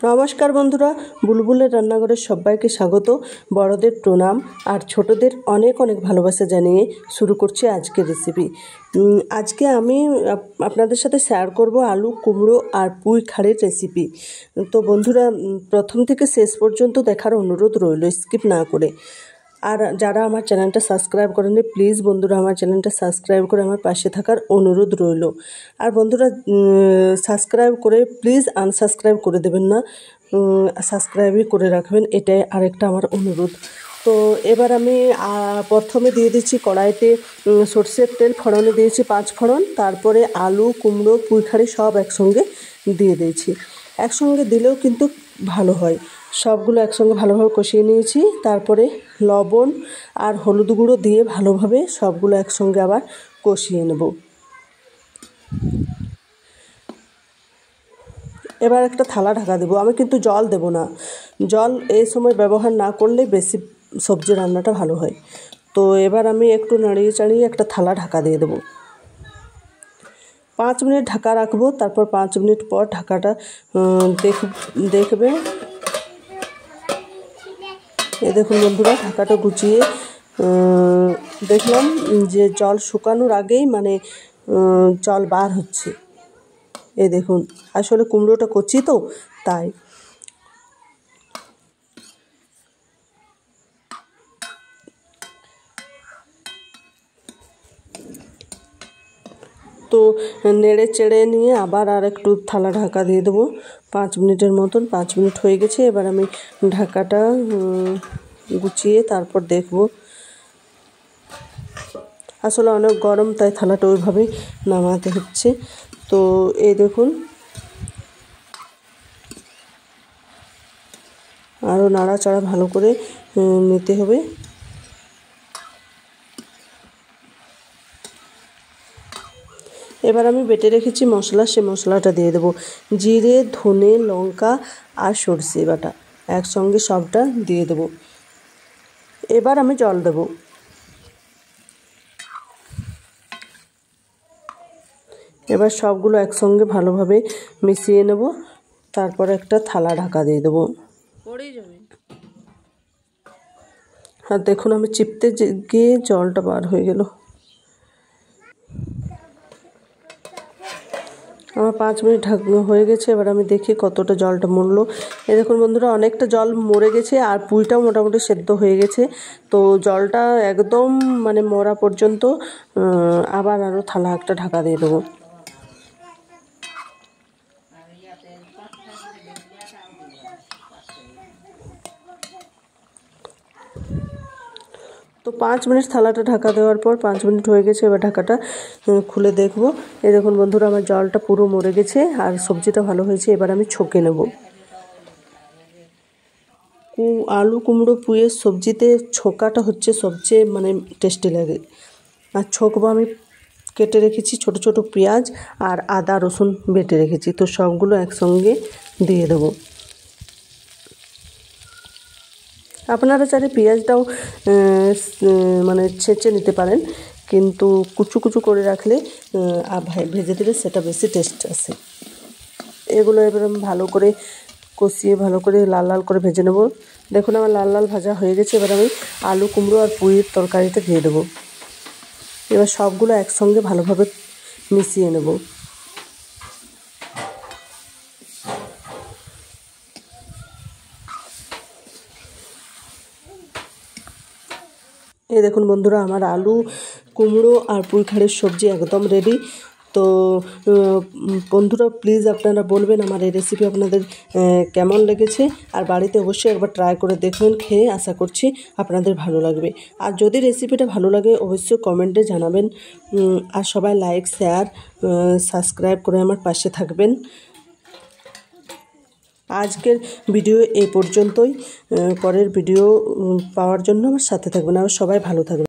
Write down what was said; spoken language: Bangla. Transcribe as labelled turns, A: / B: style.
A: নমস্কার বন্ধুরা, বুলবুলের রান্নাঘরে সবাইকে স্বাগত। বড়দের প্রণাম আর ছোটদের অনেক অনেক ভালোবাসা জানিয়ে শুরু করছি আজকের রেসিপি। আজকে আমি আপনাদের সাথে শেয়ার করব আলু কুমড়ো আর পুঁই খাড়ির রেসিপি। তো বন্ধুরা, প্রথম থেকে শেষ পর্যন্ত দেখার অনুরোধ রইল, স্কিপ না করে। আর যারা আমার চ্যানেলটা সাবস্ক্রাইব করেনি, প্লিজ বন্ধুরা আমার চ্যানেলটা সাবস্ক্রাইব করে আমার পাশে থাকার অনুরোধ রইল। আর বন্ধুরা, সাবস্ক্রাইব করে প্লিজ আনসাবস্ক্রাইব করে দেবেন না, সাবস্ক্রাইবই করে রাখবেন, এটাই আরেকটা আমার অনুরোধ। তো এবার আমি প্রথমে দিয়ে দিচ্ছি কড়াইতে সরষের তেল, ফোড়নে দিয়েছি 5 ফোড়ন। তারপরে আলু কুমড়ো পুঁই খাড়ি সব একসঙ্গে দিয়ে দিয়েছি। একসঙ্গে দিলেও কিন্তু ভালো হয়। সবগুলো একসঙ্গে ভালোভাবে কষিয়ে নিয়েছি। তারপরে লবণ আর হলুদ গুঁড়ো দিয়ে ভালোভাবে সবগুলো একসঙ্গে আবার কষিয়ে নেব। এবার একটা থালা ঢাকা দেবো। আমি কিন্তু জল দেব না, জল এই সময় ব্যবহার না করলে বেশি সবজি রান্নাটা ভালো হয়। তো এবার আমি একটু নাড়িয়ে চাড়িয়ে একটা থালা ঢাকা দিয়ে দেবো। 5 মিনিট ঢাকা রাখবো। তারপর 5 মিনিট পর ঢাকাটা দেখবে। এই দেখুন বন্ধুরা, ঢাকাটা গুছিয়ে দেখলাম যে জল শুকানোর আগেই জল বার হচ্ছে। এই দেখুন, আসলে কুমড়োটা কচি তো তাই। তো নেড়ে চেড়ে নিয়ে আবার আর একটু থালা ঢাকা দিয়ে দেবো 5 মিনিটের মতন। 5 মিনিট হয়ে গেছে। এবার আমি ঢাকাটা গুছিয়ে তারপর দেখব। আসলে অনেক গরম, তাই থালাটা ওইভাবেই নামাতে হচ্ছে। তো এই দেখুন, আরও নাড়াচাড়া ভালো করে নিতে হবে। এবার আমি বেটে রেখেছি মশলা, সে মশলাটা দিয়ে দেবো। জিরে, ধনে, লঙ্কা আর সরষে বাটা একসঙ্গে সবটা দিয়ে দেবো। এবার আমি জল দেবো। এবার সবগুলো একসঙ্গে ভালোভাবে মিশিয়ে নেব। তারপরে একটা থালা ঢাকা দিয়ে দেবো। আর দেখুন, আমি চিপতে গিয়ে জলটা বার হয়ে গেল। আমার 5 মিনিট ঢাকনো হয়ে গেছে। এবার আমি দেখি কতটা জলটা মরলো। এই দেখুন বন্ধুরা, অনেকটা জল মরে গেছে আর পুঁইটাও মোটামুটি সেদ্ধ হয়ে গেছে। তো জলটা একদম মরা পর্যন্ত আবার আরও থালা একটা ঢাকা দিয়ে দেবো। তো 5 মিনিট থালাটা ঢাকা দেওয়ার পর 5 মিনিট হয়ে গেছে। এবার ঢাকাটা খুলে দেখব। এই দেখুন বন্ধুরা, আমার জলটা পুরো মরে গেছে আর সবজিটা ভালো হয়েছে। এবার আমি ছকে নেব। আলু কুমড়ো পুঁইয়ের সবজিতে ছোকাটা হচ্ছে সবচেয়ে টেস্টি লাগে। আর ছকবো আমি কেটে রেখেছি ছোট ছোট পেঁয়াজ আর আদা রসুন বেটে রেখেছি। তো সবগুলো একসঙ্গে দিয়ে দেবো। আপনারা চাইলে পেঁয়াজটাও ছেঁচে নিতে পারেন, কিন্তু কুচু কুচু করে রাখলে ভেজে দিলে সেটা বেশি টেস্ট আসে। এগুলো এবার আমি ভালো করে কষিয়ে ভালো করে লাল লাল করে ভেজে নেব। দেখুন আমার লাল লাল ভাজা হয়ে গেছে। এবার আমি আলু কুমড়ো আর পুঁইয়ের তরকারিটা দিয়ে দেবো। এবার সবগুলো একসঙ্গে ভালোভাবে মিশিয়ে নেব। এই দেখুন বন্ধুরা, আমার আলু কুমড়ো আর পুঁই খাড়ির সবজি একদম রেডি। তো বন্ধুরা, প্লিজ আপনারা বলবেন আমার এই রেসিপি আপনাদের কেমন লেগেছে। আর বাড়িতে অবশ্যই একবার ট্রাই করে দেখবেন, খেয়ে আশা করছি আপনাদের ভালো লাগবে। আর যদি রেসিপিটা ভালো লাগে অবশ্যই কমেন্টে জানাবেন। আর সবাই লাইক শেয়ার সাবস্ক্রাইব করে আমার পাশে থাকবেন। আজকের ভিডিও এই পর্যন্তই। পরের ভিডিও পাওয়ার জন্য আমার সাথে থাকবেন। আর সবাই ভালো থাকবেন।